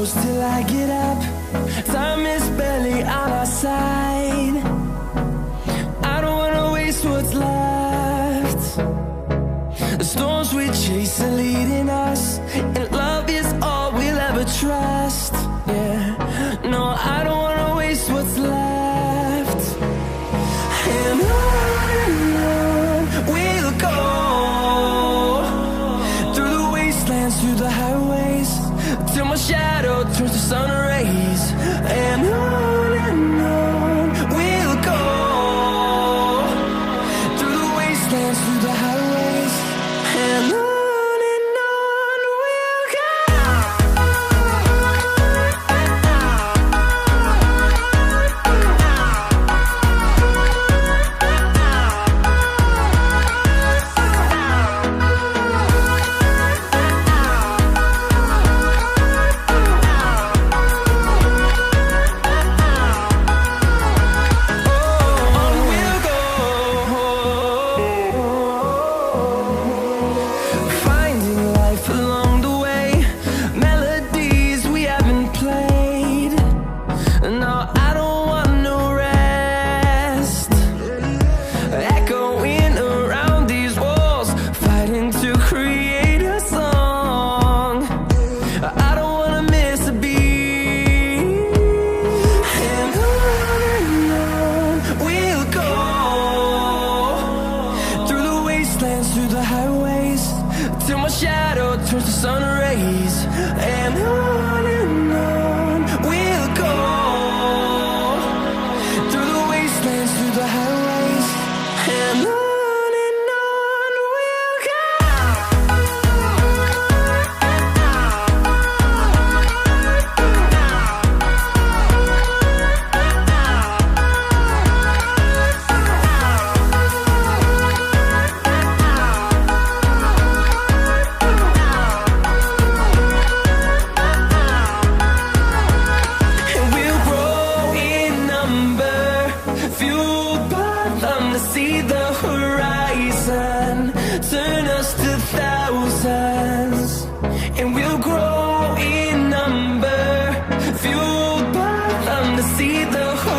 close till I get up. Time is barely on our side. I don't wanna waste what's left. The storms we chase are leading us, and love is all we'll ever trust. Yeah, no, I don't wanna waste what's left. And on we'll go, through the wastelands, through the highways, till my shadow turns to sun rays. And on we'll go, through the wastelands, through the highways, and on we'll go. Through the highways, till my shadow turns to sun rays. And on we'll go, through the wastelands, through the highways, and on we'll go. See the horizon, turn us to thousands, and we'll grow in number, fueled by them to see the horizon.